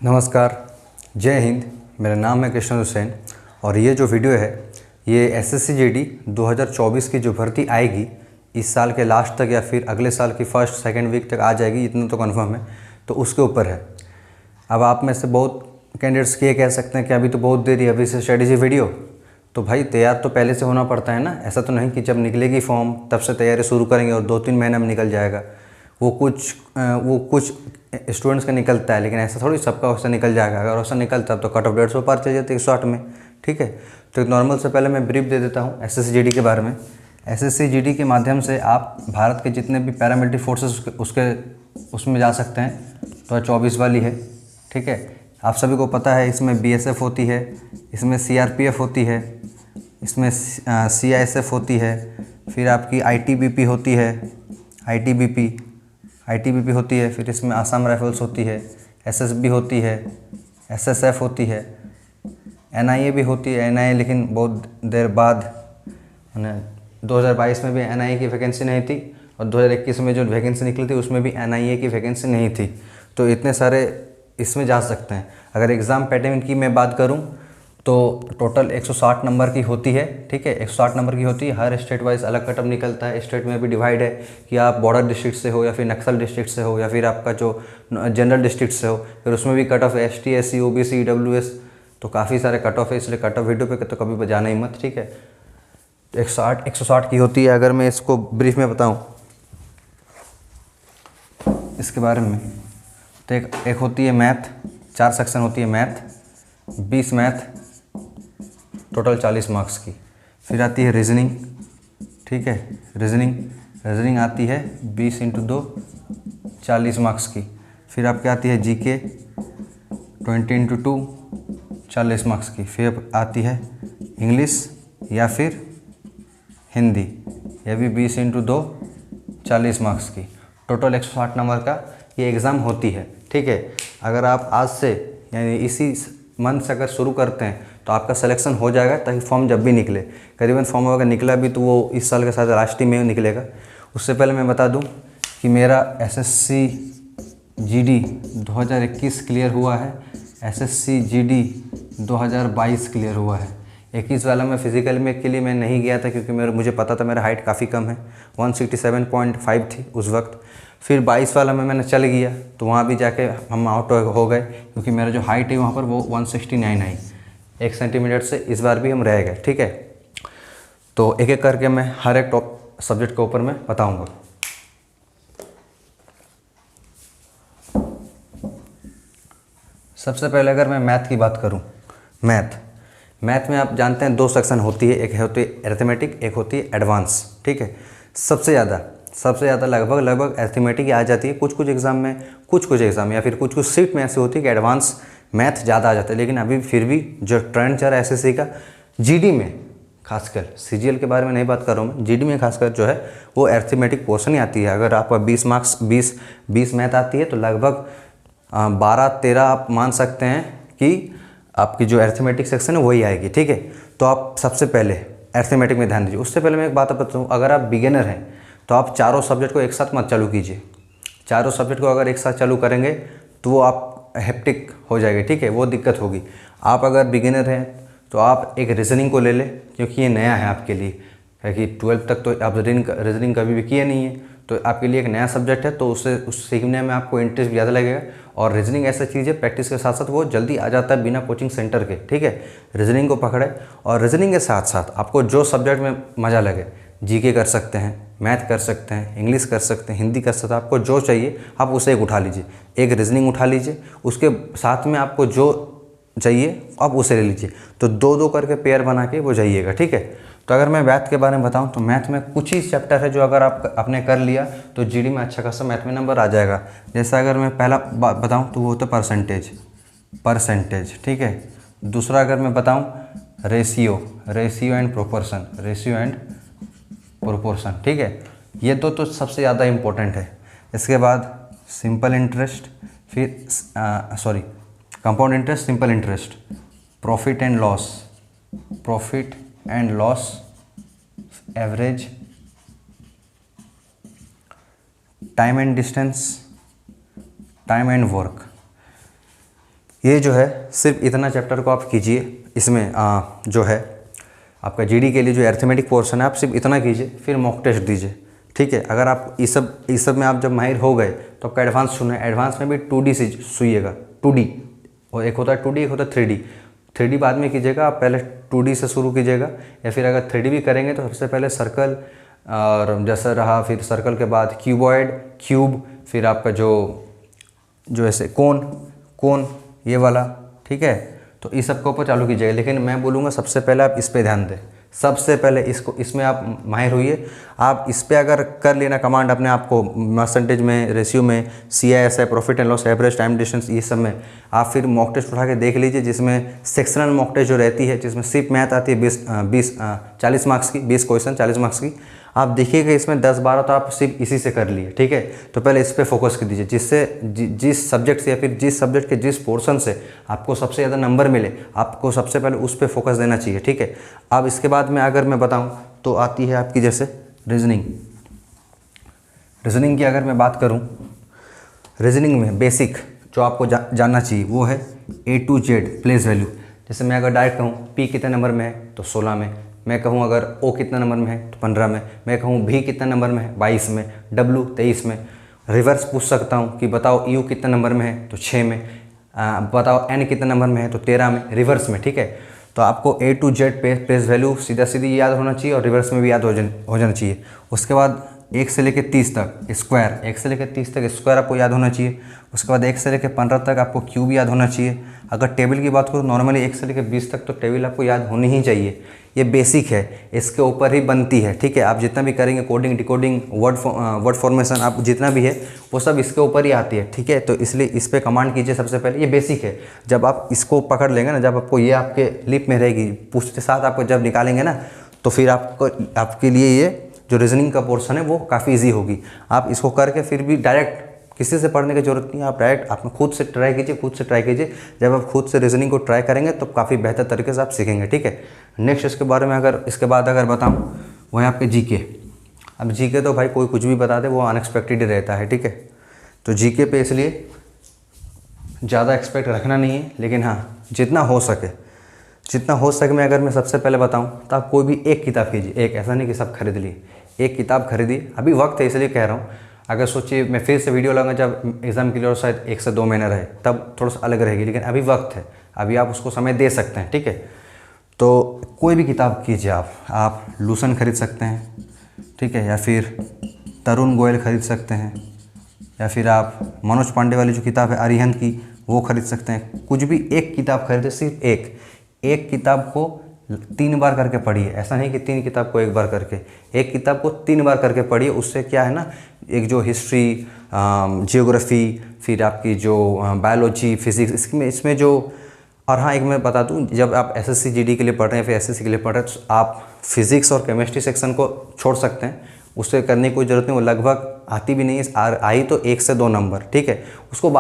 नमस्कार, जय हिंद। मेरा नाम है कृष्ण हुसैन और ये जो वीडियो है ये एसएससी जीडी 2024 की जो भर्ती आएगी इस साल के लास्ट तक या फिर अगले साल की फर्स्ट सेकंड वीक तक आ जाएगी, इतना तो कंफर्म है। तो उसके ऊपर है। अब आप में से बहुत कैंडिडेट्स ये कह सकते हैं कि अभी तो बहुत देरी है, अभी से स्ट्रेटेजी वीडियो। तो भाई तैयार तो पहले से होना पड़ता है ना। ऐसा तो नहीं कि जब निकलेगी फॉर्म तब से तैयारी शुरू करेंगे और 2-3 महीने में निकल जाएगा। वो कुछ स्टूडेंट्स का निकलता है, लेकिन ऐसा थोड़ी सबका वैसा निकल जाएगा। अगर वैसा निकलता तो कट ऑफ 150 पार चल जाते 160 में। ठीक है, तो एक नॉर्मल से पहले मैं ब्रीफ दे देता हूँ एसएससी जीडी के बारे में। एसएससी जीडी के माध्यम से आप भारत के जितने भी पैरामिलिट्री फोर्सेस उसमें जा सकते हैं। 2024 वाली है। ठीक है, आप सभी को पता है इसमें बीएसएफ होती है, इसमें सीआरपीएफ होती है, इसमें सीआईएसएफ होती है, फिर आपकी आईटीबीपी होती है, आईटीबीपी होती है, फिर इसमें आसाम राइफल्स होती है, एसएसबी होती है, एसएसएफ होती है, एनआईए भी होती है। एनआईए लेकिन बहुत देर बाद, 2022 में भी एनआईए की वैकेंसी नहीं थी और 2021 में जो वैकेंसी निकली थी उसमें भी एनआईए की वैकेंसी नहीं थी। तो इतने सारे इसमें जा सकते हैं। अगर एग्ज़ाम पैटर्न की मैं बात करूं तो टोटल 160 नंबर की होती है। ठीक है, 160 नंबर की होती है। हर स्टेट वाइज अलग कटअप निकलता है। स्टेट में भी डिवाइड है कि आप बॉर्डर डिस्ट्रिक्ट से हो या फिर नक्सल डिस्ट्रिक्ट से हो या फिर आपका जो जनरल डिस्ट्रिक्ट से हो, फिर उसमें भी कट ऑफ है ST SC OBC EWS। तो काफ़ी सारे कट ऑफ है, इसलिए कट ऑफ वीडियो पे तो कभी जाना ही मत। ठीक है, 160 की होती है। अगर मैं इसको ब्रीफ में बताऊँ इसके बारे में, तो एक होती है मैथ, 4 सेक्शन होती है मैथ, 20 मैथ, टोटल 40 मार्क्स की। फिर आती है रीजनिंग। ठीक है, रीजनिंग आती है 20 × 2 40 मार्क्स की। फिर आपके आती है जीके 20 × 2 40 मार्क्स की। फिर आती है इंग्लिश या फिर हिंदी, यह भी 20 × 2 40 मार्क्स की। टोटल 160 नंबर का ये एग्ज़ाम होती है। ठीक है, अगर आप आज से यानी इसी मंथ से अगर शुरू करते हैं तो आपका सिलेक्शन हो जाएगा, ताकि फॉर्म जब भी निकले, करीबन फॉर्म अगर निकला भी तो वो इस साल के साथ लास्ट ही में निकलेगा। उससे पहले मैं बता दूं कि मेरा एसएससी जीडी 2021 क्लियर हुआ है, एसएससी जीडी 2022 क्लियर हुआ है। 21 वाला मैं फिज़िकल में के लिए मैं नहीं गया था क्योंकि मुझे पता था मेरा हाइट काफ़ी कम है, 167.5 थी उस वक्त। फिर 22 वाला में मैंने चल गया तो वहाँ भी जाके हम आउट हो गए क्योंकि मेरा जो हाइट है वहाँ पर वो 169 आई, 1 सेंटीमीटर से इस बार भी हम रह गए। ठीक है, तो एक एक करके मैं हर एक टॉप सब्जेक्ट के ऊपर मैं बताऊँगा। सबसे पहले अगर मैं मैथ की बात करूँ, मैथ में आप जानते हैं 2 सेक्शन होती है, एक होती है अरिथमेटिक, एक होती है एडवांस। ठीक है, सबसे ज़्यादा लगभग अरिथमेटिक आ जाती है कुछ एग्ज़ाम में, कुछ एग्ज़ाम या फिर कुछ सीट में ऐसी होती है कि एडवांस मैथ ज़्यादा आ जाता है। लेकिन अभी फिर भी जो ट्रेंड चल रहा है एसएससी का, जीडी में खासकर, सीजीएल के बारे में नहीं बात कर रहा हूँ मैं, जीडी में खासकर जो है वो अरिथमेटिक पोर्शन ही आती है। अगर आपका 20 मार्क्स 20 मैथ आती है तो लगभग 12-13 आप मान सकते हैं कि आपकी जो अरिथमेटिक सेक्शन है वही आएगी। ठीक है, तो आप सबसे पहले अरिथमेटिक में ध्यान दीजिए। उससे पहले मैं एक बात बताऊँ, अगर आप बिगिनर हैं तो आप चारों सब्जेक्ट को एक साथ मत चालू कीजिए। चारों सब्जेक्ट को अगर एक साथ चालू करेंगे तो वो आप हेप्टिक हो जाएगी। ठीक है, वो दिक्कत होगी। आप अगर बिगिनर हैं तो आप एक रीजनिंग को ले लें क्योंकि ये नया है आपके लिए, क्योंकि 12th तक तो आप रीजनिंग कभी भी किए नहीं है, तो आपके लिए एक नया सब्जेक्ट है, तो उस सीखने में आपको इंटरेस्ट ज़्यादा लगेगा। और रीजनिंग ऐसा चीज़ है प्रैक्टिस के साथ साथ वो जल्दी आ जाता है बिना कोचिंग सेंटर के। ठीक है, रीजनिंग को पकड़े और रीजनिंग के साथ साथ आपको जो सब्जेक्ट में मज़ा लगे, जीके कर सकते हैं, मैथ कर सकते हैं, इंग्लिश कर सकते हैं, हिंदी कर सकते हैं, आपको जो चाहिए आप उसे एक उठा लीजिए, एक रीजनिंग उठा लीजिए, उसके साथ में आपको जो चाहिए आप उसे ले लीजिए। तो 2-2 करके पेयर बना के वो जाइएगा। ठीक है, तो अगर मैं मैथ के बारे में बताऊं तो मैथ में कुछ ही चैप्टर है जो अगर आपने कर लिया तो जीडी में अच्छा खासा मैथ में नंबर आ जाएगा। जैसा अगर मैं पहला बताऊं तो वो होता है परसेंटेज। ठीक है, दूसरा अगर मैं बताऊं रेशियो एंड प्रोपोर्शन। ठीक है, ये तो सबसे ज़्यादा इम्पोर्टेंट है। इसके बाद सिंपल इंटरेस्ट, फिर compound interest, simple interest, profit and loss, average, time and distance, time and work. ये जो है सिर्फ इतना चैप्टर को आप कीजिए, इसमें जो है आपका जीडी के लिए जो अरिथमेटिक पोर्शन है आप सिर्फ इतना कीजिए, फिर मॉक टेस्ट दीजिए, ठीक है। अगर आप इस सब में आप जब माहिर हो गए तो आपका एडवांस सुनना है। एडवांस में भी 2D से सुइएगा, 2D, और एक होता है 2D, एक होता है 3D। 3D बाद में कीजिएगा, आप पहले 2D से शुरू कीजिएगा, या फिर अगर 3D भी करेंगे तो सबसे पहले सर्कल, और जैसा रहा फिर सर्कल के बाद क्यूबॉइड, क्यूब, फिर आपका जो ऐसे कोन ये वाला, ठीक है। तो इस सब के ऊपर चालू कीजिएगा, लेकिन मैं बोलूँगा सबसे पहले आप इस पे ध्यान दें। सबसे पहले इसमें आप माहिर होइए। आप इस पे अगर कर लेना कमांड अपने आप को, परसेंटेज में, रेशियो में, CISI, profit and loss, average, time distance, ये सब में आप फिर मॉक टेस्ट उठा के देख लीजिए, जिसमें सेक्शनल मॉक टेस्ट जो रहती है, जिसमें सिर्फ मैथ आती है 40 मार्क्स की, 20 क्वेश्चन 40 मार्क्स की। आप देखिएगा इसमें 10-12 तो आप सिर्फ इसी से कर लिए, ठीक है। तो पहले इस पे फोकस कर दीजिए, जिससे जिस सब्जेक्ट से या फिर जिस सब्जेक्ट के जिस पोर्शन से आपको सबसे ज़्यादा नंबर मिले, आपको सबसे पहले उस पे फोकस देना चाहिए, ठीक है। अब इसके बाद में अगर मैं बताऊं तो आती है आपकी जैसे रीजनिंग की अगर मैं बात करूं, रीजनिंग में बेसिक जो आपको जानना चाहिए वो है A to Z place value. जैसे मैं अगर डायरेक्ट कहूँ P कितने नंबर में है तो 16 में, मैं कहूँ अगर O कितना नंबर में है तो 15 में, मैं कहूँ V कितना नंबर में है 22 में, W 23 में। रिवर्स पूछ सकता हूँ कि बताओ U कितना नंबर में है तो 6 में, बताओ N कितना नंबर में है तो 13 में, रिवर्स में, ठीक है। तो आपको A to Z place value सीधी याद होना चाहिए और रिवर्स में भी याद हो जाना चाहिए। उसके बाद 1 से लेकर 30 तक स्क्वायर, 1 से लेकर 30 तक स्क्वायर आपको याद होना चाहिए। उसके बाद 1 से लेकर 15 तक आपको क्यूब याद होना चाहिए। अगर टेबल की बात करूँ नॉर्मली 1 से लेकर 20 तक तो टेबल आपको याद होनी ही चाहिए, ये बेसिक है, इसके ऊपर ही बनती है, ठीक है। आप जितना भी करेंगे कोडिंग, डिकोडिंग, वर्ड फॉर्मेशन, आप जितना भी है वो सब इसके ऊपर ही आती है, ठीक है। तो इसलिए इस पर कमांड कीजिए सबसे पहले, ये बेसिक है। जब आप इसको पकड़ लेंगे ना, जब आपको ये आपके लिप में रहेगी, पूछते साथ आपको जब निकालेंगे ना, तो फिर आपके लिए ये जो रीजनिंग का पोर्शन है वो काफ़ी इजी होगी। आप इसको करके फिर भी डायरेक्ट किसी से पढ़ने की जरूरत नहीं है, आप डायरेक्ट आप खुद से ट्राई कीजिए। जब आप खुद से रीजनिंग को ट्राई करेंगे तो काफ़ी बेहतर तरीके से आप सीखेंगे, ठीक है। नेक्स्ट इसके बारे में इसके बाद अगर बताऊँ वो है आपके जीके। अब जीके तो भाई कोई कुछ भी बता दे, वो अनएक्सपेक्टेड ही रहता है, ठीक है। तो जीके पे इसलिए ज़्यादा एक्सपेक्ट रखना नहीं है, लेकिन हाँ जितना हो सके मैं अगर मैं सबसे पहले बताऊं तो आप कोई भी एक किताब कीजिए, एक, ऐसा नहीं कि सब खरीद लिए, एक किताब खरीदिए। अभी वक्त है इसलिए कह रहा हूँ। अगर सोचिए मैं फिर से वीडियो लाऊंगा जब एग्ज़ाम के लिए और शायद 1 से 2 महीने रहे, तब थोड़ा सा अलग रहेगी, लेकिन अभी वक्त है, अभी आप उसको समय दे सकते हैं, ठीक है। तो कोई भी किताब कीजिए आप लूसन खरीद सकते हैं, ठीक है, या फिर तरुण गोयल खरीद सकते हैं, या फिर आप मनोज पांडे वाली जो किताब है अरिहंत की वो खरीद सकते हैं। कुछ भी एक किताब खरीदे, सिर्फ एक किताब को 3 बार करके पढ़िए। ऐसा नहीं कि 3 किताब को 1 बार करके, एक किताब को 3 बार करके पढ़िए। उससे क्या है ना, एक जो हिस्ट्री, जियोग्राफी, फिर आपकी जो बायोलॉजी, फिजिक्स, इसमें जो, और हाँ एक मैं बता दूँ, जब आप SSC GD के लिए पढ़ रहे हैं, फिर SSC के लिए पढ़ रहे हैं, तो आप फिजिक्स और केमिस्ट्री सेक्शन को छोड़ सकते हैं, उससे करने की कोई ज़रूरत नहीं, वो लगभग आती भी नहीं है, आई तो 1 से 2 नंबर, ठीक है। उसको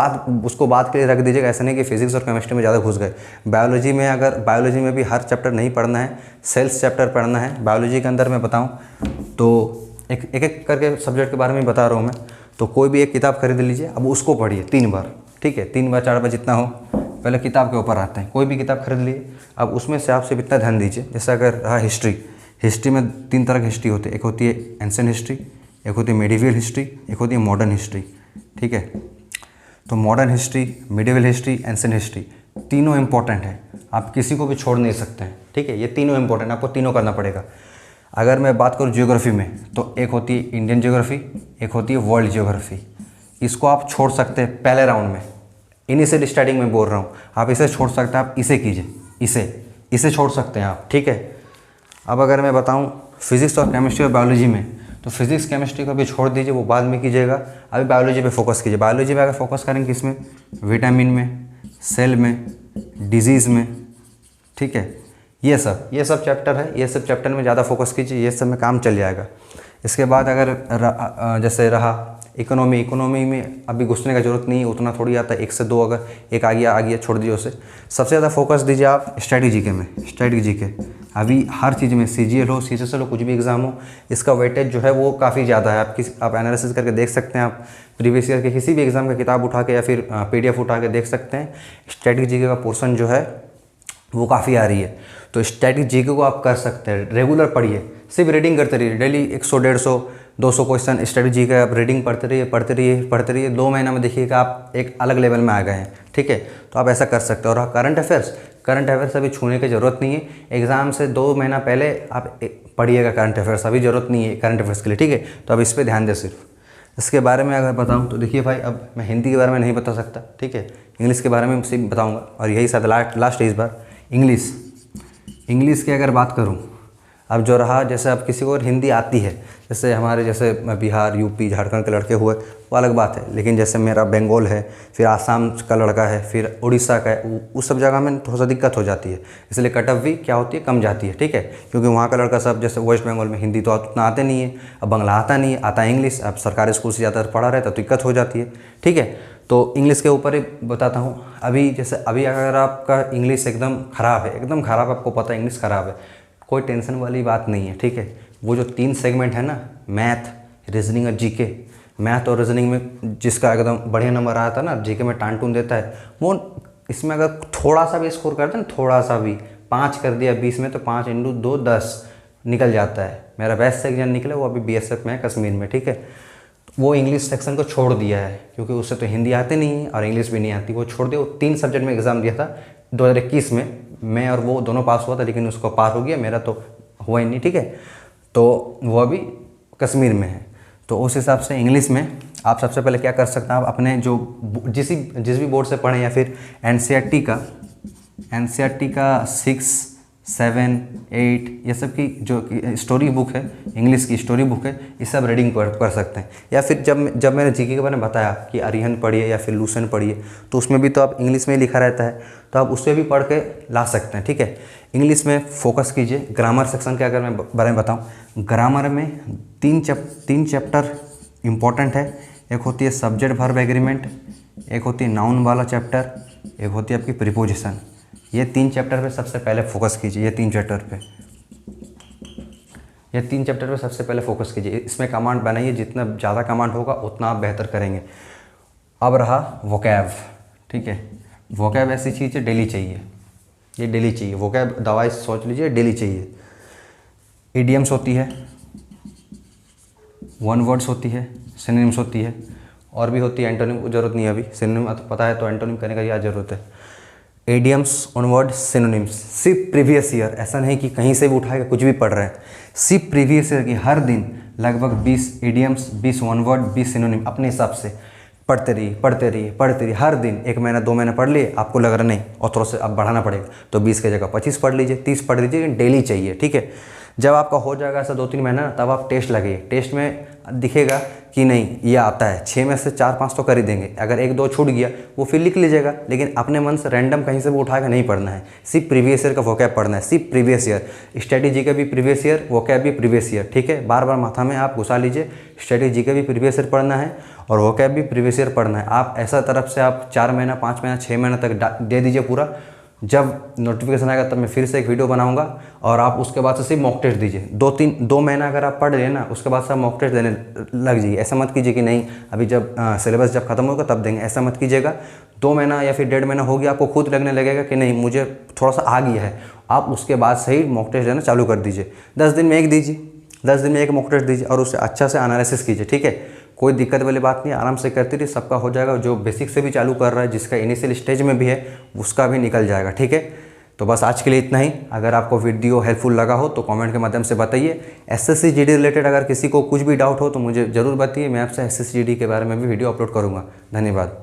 बाद के लिए रख दीजिएगा। ऐसा नहीं कि फिजिक्स और केमिस्ट्री में ज़्यादा घुस गए। बायोलॉजी में भी हर चैप्टर नहीं पढ़ना है, सेल्स चैप्टर पढ़ना है। बायोलॉजी के अंदर मैं बताऊँ तो एक करके सब्जेक्ट के बारे में बता रहा हूँ मैं। तो कोई भी एक किताब खरीद लीजिए, अब उसको पढ़िए 3 बार, ठीक है, 3 बार 4 बार जितना हो। पहले किताब के ऊपर आते हैं, कोई भी किताब खरीद लिए, अब उसमें से आप सिर्फ इतना ध्यान दीजिए। जैसे अगर रहा हिस्ट्री में 3 तरह की हिस्ट्री होती है, एक होती है एंशिएंट हिस्ट्री, एक होती है मिडिवल हिस्ट्री, एक होती है मॉडर्न हिस्ट्री, ठीक है। तो modern history, medieval history, ancient history तीनों इंपॉर्टेंट है, आप किसी को भी छोड़ नहीं सकते हैं, ठीक है। ये तीनों इंपॉर्टेंट, आपको तीनों करना पड़ेगा। अगर मैं बात करूँ जियोग्राफी में, तो एक होती है इंडियन जियोग्राफी, एक होती है वर्ल्ड जियोग्राफी। इसको आप छोड़ सकते हैं पहले राउंड में, इनिशियल स्टार्टिंग में बोल रहा हूँ, आप इसे छोड़ सकते हैं, आप इसे कीजिए, इसे छोड़ सकते हैं आप, ठीक है। अब अगर मैं बताऊं फिजिक्स और केमिस्ट्री और बायोलॉजी में, तो फिजिक्स केमिस्ट्री को भी छोड़ दीजिए, वो बाद में कीजिएगा। अभी बायोलॉजी पे फोकस कीजिए। बायोलॉजी में अगर फोकस करेंगे किसमें, विटामिन में, सेल में, डिजीज़ में, ठीक है। ये सब चैप्टर है, ये सब चैप्टर में ज़्यादा फोकस कीजिए, ये सब में काम चल जाएगा। इसके बाद अगर जैसे रहा इकोनॉमी में अभी घुसने का जरूरत नहीं है, उतना थोड़ी आता है, 1 से 2 अगर एक आ गया छोड़ दीजिए उसे। सबसे ज़्यादा फोकस दीजिए आप स्ट्रेटजी के। अभी हर चीज़ में CGL हो, CSSL हो, कुछ भी एग्ज़ाम हो, इसका वेटेज जो है वो काफ़ी ज़्यादा है। आप एनालिसिस करके देख सकते हैं आप प्रीवियस ईयर के किसी भी एग्ज़ाम का किताब उठा के या फिर PDF उठा के देख सकते हैं। स्टैटिक जीके का पोर्शन जो है वो काफ़ी आ रही है, तो स्टैटिक जीके को आप कर सकते हैं। रेगुलर पढ़िए, सिर्फ रीडिंग करते रहिए, डेली 100, 150, 200 क्वेश्चन स्टैटिक जीके का आप रीडिंग पढ़ते रहिए, पढ़ते रहिए, पढ़ते रहिए। 2 महीना में देखिएगा आप एक अलग लेवल में आ गए हैं, ठीक है। तो आप ऐसा कर सकते हो। और करंट अफेयर्स अभी छूने की ज़रूरत नहीं है। एग्ज़ाम से 2 महीना पहले आप पढ़िएगा करंट अफेयर्स, अभी ज़रूरत नहीं है करंट अफेयर्स के लिए, ठीक है। तो अब इस पर ध्यान दें सिर्फ। इसके बारे में अगर बताऊं तो देखिए भाई, अब मैं हिंदी के बारे में नहीं बता सकता, ठीक है। इंग्लिश के बारे में सिर्फ बताऊंगा, और यही शायद लास्ट है इस बार। इंग्लिश की अगर बात करूं, अब जो रहा, जैसे अब किसी को हिंदी आती है, जैसे हमारे जैसे बिहार, यूपी, झारखंड के लड़के हुए, वो अलग बात है। लेकिन जैसे मेरा बंगाल है, फिर आसाम का लड़का है, फिर उड़ीसा का है, उस सब जगह में थोड़ा सा दिक्कत हो जाती है। इसलिए कट ऑफ भी क्या होती है, कम जाती है, ठीक है। क्योंकि वहाँ का लड़का सब, जैसे वेस्ट बंगाल में हिंदी तो उतना आते नहीं है, अब बांग्ला आता नहीं है, आता है इंग्लिश। अब सरकारी स्कूल से ज़्यादा पढ़ा रहता तो दिक्कत हो जाती है, ठीक है। तो इंग्लिश के ऊपर ही बताता हूँ। अभी अगर आपका इंग्लिश एकदम ख़राब है, एकदम ख़राब, आपको पता है इंग्लिश ख़राब है, कोई टेंशन वाली बात नहीं है, ठीक है। वो जो 3 सेगमेंट है ना, मैथ, रीजनिंग और जीके, मैथ और रीजनिंग में जिसका एकदम बढ़िया नंबर आया था ना, जीके में टान टून देता है, वो इसमें अगर थोड़ा सा भी स्कोर करते हैं ना, थोड़ा सा भी 5 कर दिया 20 में, तो 5 × 2 10 निकल जाता है। मेरा बेस्ट सेक्शन निकला, वो अभी BSF में है, कश्मीर में, ठीक है। वो इंग्लिश सेक्शन को छोड़ दिया है, क्योंकि उससे तो हिंदी आती नहीं है और इंग्लिश भी नहीं आती, वो छोड़ दिया। वो 3 सब्जेक्ट में एग्ज़ाम दिया था 2021 में, मैं और वो दोनों पास हुआ था, लेकिन उसको पार हो गया, मेरा तो हुआ ही नहीं, ठीक है। तो वो अभी कश्मीर में है। तो उस हिसाब से इंग्लिश में आप सबसे पहले क्या कर सकते हैं, आप अपने जो जिस भी बोर्ड से पढ़ें, या फिर NCERT का 6, 7, 8 ये सब की जो स्टोरी बुक है, इंग्लिश की स्टोरी बुक है, ये सब रीडिंग कर सकते हैं। या फिर जब मैंने जीके के बारे में बताया कि अरिहंत पढ़िए या फिर लूसेंट पढ़िए, तो उसमें भी तो आप इंग्लिश में ही लिखा रहता है, तो आप उससे भी पढ़ के ला सकते हैं, ठीक है। इंग्लिश में फोकस कीजिए। ग्रामर सेक्शन के अगर मैं बारे में बताऊँ, ग्रामर में 3 चैप्टर इम्पॉर्टेंट है। एक होती है सब्जेक्ट वर्ब एग्रीमेंट, एक होती है नाउन वाला चैप्टर, एक होती है आपकी प्रीपोजिशन। ये 3 चैप्टर पे सबसे पहले फोकस कीजिए। ये 3 चैप्टर पे सबसे पहले फोकस कीजिए। इसमें कमांड बनाइए, जितना ज़्यादा कमांड होगा उतना आप बेहतर करेंगे। अब रहा वोकैब, ठीक है। वोकैब ऐसी चीज़ है, डेली चाहिए, ये डेली चाहिए। वोकैब दवाई सोच लीजिए, डेली चाहिए। इडियम्स होती है, वन वर्ड्स होती है, सिनोनिम्स होती है, और भी होती है। एंटोनिम की जरूरत नहीं है, अभी सिनोनिम तो पता है, तो एंटोनिम करने का क्या ज़रूरत है। इडियम्स, वन वर्ड, सिनोनिम्स, सिर्फ प्रीवियस ईयर, ऐसा नहीं कि कहीं से भी उठा के कुछ भी पढ़ रहे हैं, सिर्फ प्रीवियस ईयर की हर दिन लगभग 20 इडियम्स, 20 वन वर्ड, 20 सिनोनिम अपने हिसाब से पढ़ते रहिए। हर दिन 1 महीना 2 महीना पढ़ लिए, आपको लग रहा नहीं और थोड़ा सा अब बढ़ाना पड़ेगा, तो 20 की जगह 25 पढ़ लीजिए, 30 पढ़ लीजिए, डेली चाहिए, ठीक है। जब आपका हो जाएगा ऐसा 2-3 महीना, तब आप टेस्ट लगाइए। टेस्ट में दिखेगा कि नहीं ये आता है, 6 में से 4-5 तो कर ही देंगे। अगर 1-2 छूट गया वो फिर लिख लीजिएगा, लेकिन अपने मन से रैंडम कहीं से भी उठा के नहीं पढ़ना है। सिर्फ प्रीवियस ईयर का वोकैब पढ़ना है, सिर्फ प्रीवियस ईयर। स्ट्रेटेजी का भी प्रीवियस ईयर, वोकैब भी प्रीवियस ईयर, ठीक है। बार बार माथा में आप घुसा लीजिए, स्ट्रेटेजी का भी प्रीवियस ईयर पढ़ना है और वोकैब भी प्रीवियस ईयर पढ़ना है। आप ऐसा तरफ से आप 4 महीना, 5 महीना, 6 महीना तक दे दीजिए पूरा। जब नोटिफिकेशन आएगा तब मैं फिर से एक वीडियो बनाऊंगा, और आप उसके बाद से सिर्फ मॉक टेस्ट दीजिए। 2 महीना अगर आप पढ़ लिए ना, उसके बाद से आप मॉक टेस्ट देने लग जाइए। ऐसा मत कीजिए कि नहीं अभी जब सिलेबस जब खत्म होगा तब देंगे, ऐसा मत कीजिएगा। 2 महीना या फिर 1.5 महीना हो गया, आपको खुद लगने लगेगा कि नहीं मुझे थोड़ा सा आ गया है, आप उसके बाद से ही मॉक टेस्ट देना चालू कर दीजिए। 10 दिन में एक दीजिए, 10 दिन में एक मॉक टेस्ट दीजिए, और उससे अच्छा से एनालिसिस कीजिए, ठीक है। कोई दिक्कत वाली बात नहीं, आराम से करते रहिए, सबका हो जाएगा। जो बेसिक से भी चालू कर रहा है, जिसका इनिशियल स्टेज में भी है, उसका भी निकल जाएगा, ठीक है। तो बस आज के लिए इतना ही। अगर आपको वीडियो हेल्पफुल लगा हो तो कमेंट के माध्यम से बताइए। SSC GD रिलेटेड अगर किसी को कुछ भी डाउट हो तो मुझे ज़रूर बताइए, मैं आपसे SSC GD के बारे में भी वीडियो अपलोड करूँगा। धन्यवाद।